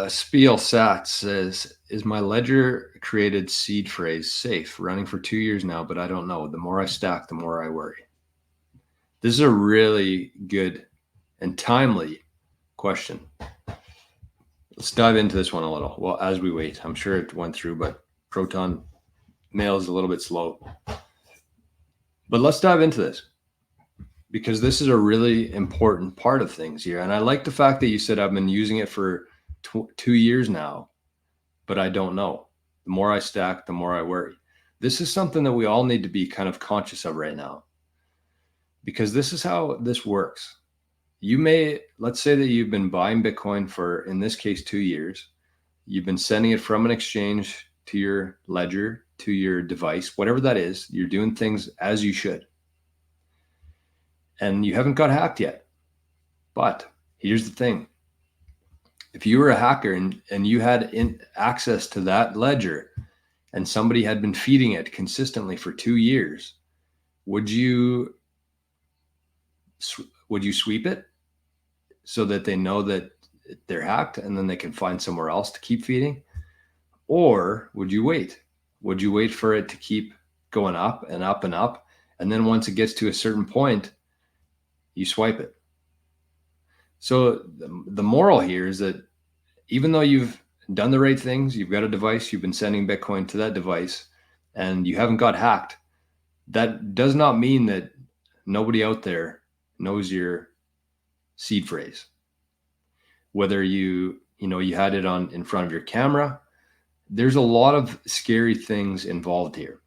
Spiel Sat says, "Is my ledger created seed phrase safe? Running for 2 years now, but I don't know. The more I stack, the more I worry." This is a really good and timely question. Let's dive into this one a little. Well, as we wait, I'm sure it went through, but Proton Mail is a little bit slow. But let's dive into this because this is a really important part of things here. And I like the fact that you said I've been using it for 2 years now, but I don't know. The more I stack, the more I worry. This is something that we all need to be kind of conscious of right now because this is how this works. Let's say that you've been buying Bitcoin for, in this case, 2 years. You've been sending it from an exchange to your ledger, to your device, whatever that is. You're doing things as you should. And you haven't got hacked yet. But here's the thing. If you were a hacker and you had access to that ledger and somebody had been feeding it consistently for 2 years, would you sweep it so that they know that they're hacked and then they can find somewhere else to keep feeding? Or would you wait? Would you wait for it to keep going up and up and up? And then once it gets to a certain point, you swipe it. So the moral here is that even though you've done the right things, you've got a device, you've been sending Bitcoin to that device, and you haven't got hacked, that does not mean that nobody out there knows your seed phrase. Whether you had it on in front of your camera, there's a lot of scary things involved here.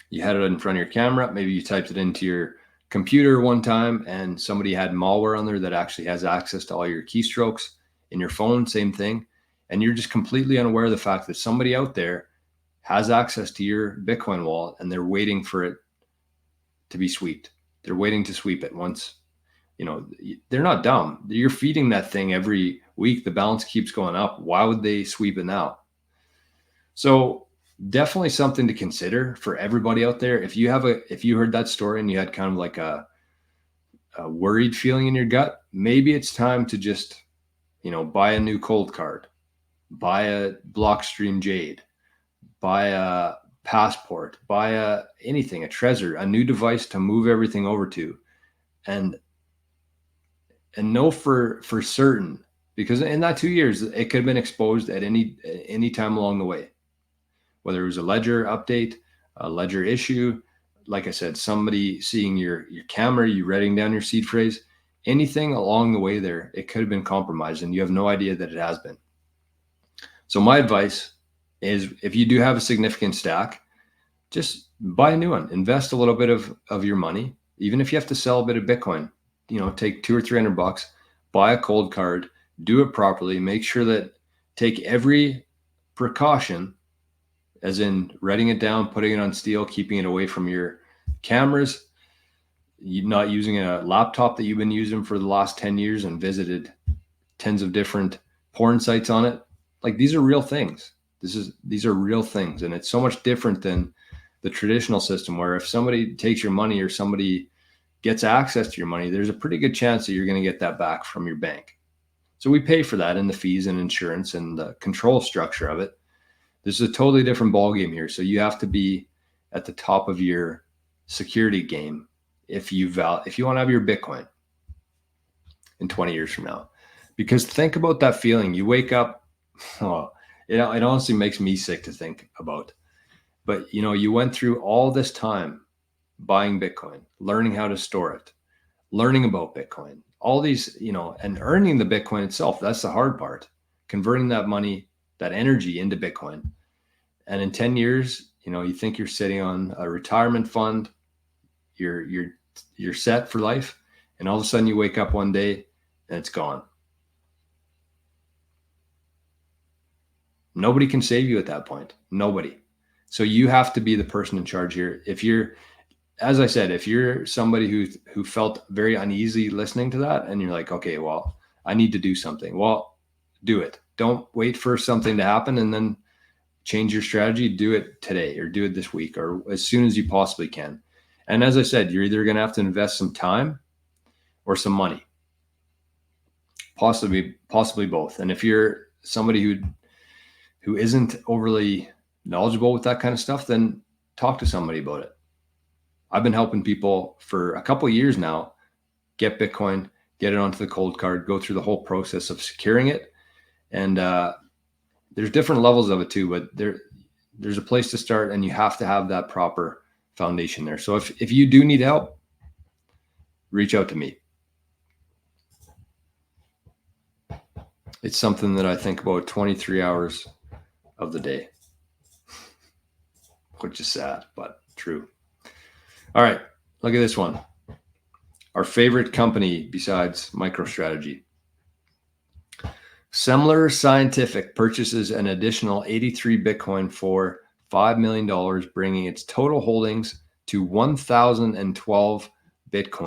You had it in front of your camera, maybe you typed it into your computer one time and somebody had malware on there that actually has access to all your keystrokes. In your phone, same thing. And you're just completely unaware of the fact that somebody out there has access to your Bitcoin wallet and they're waiting for it to be swept. They're waiting to sweep it once. They're not dumb. You're feeding that thing every week. The balance keeps going up. Why would they sweep it now? So definitely something to consider for everybody out there. If you heard that story and you had kind of like a worried feeling in your gut, maybe it's time to just, buy a new cold card, buy a Blockstream Jade, buy a Passport, buy a Trezor, a new device to move everything over to, and know for certain, because in that 2 years it could have been exposed at any time along the way, whether it was a ledger update, a ledger issue, like I said, somebody seeing your camera, you writing down your seed phrase, anything along the way there, it could have been compromised and you have no idea that it has been. So my advice is, if you do have a significant stack, just buy a new one. Invest a little bit of your money, even if you have to sell a bit of Bitcoin. Take $200 or $300, buy a cold card, do it properly. Make sure that take every precaution, as in writing it down, putting it on steel, keeping it away from your cameras, not using a laptop that you've been using for the last 10 years and visited tens of different porn sites on it. Like, these are real things. These are real things. And it's so much different than the traditional system, where if somebody takes your money or somebody gets access to your money, there's a pretty good chance that you're going to get that back from your bank. So we pay for that in the fees and insurance and the control structure of it. This is a totally different ballgame here. So you have to be at the top of your security game if you want to have your Bitcoin in 20 years from now. Because think about that feeling. You wake up, it honestly makes me sick to think about. But you went through all this time buying Bitcoin, learning how to store it, learning about Bitcoin, all these, and earning the Bitcoin itself. That's the hard part. Converting that money, that energy into Bitcoin. And in 10 years, you think you're sitting on a retirement fund, you're set for life, and all of a sudden you wake up one day and it's gone. Nobody can save you at that point. Nobody. So you have to be the person in charge here. As I said, if you're somebody who felt very uneasy listening to that and you're like, okay, well, I need to do something. Well, do it. Don't wait for something to happen and then change your strategy. Do it today or do it this week or as soon as you possibly can. And as I said, you're either going to have to invest some time or some money. Possibly both. And if you're somebody who isn't overly knowledgeable with that kind of stuff, then talk to somebody about it. I've been helping people for a couple of years now get Bitcoin, get it onto the cold card, go through the whole process of securing it. And there's different levels of it too, but there's a place to start, and you have to have that proper foundation there. So if you do need help, reach out to me. It's something that I think about 23 hours of the day, which is sad, but true. All right, look at this one. Our favorite company besides MicroStrategy. Semler Scientific purchases an additional 83 Bitcoin for $5 million, bringing its total holdings to 1,012 Bitcoin.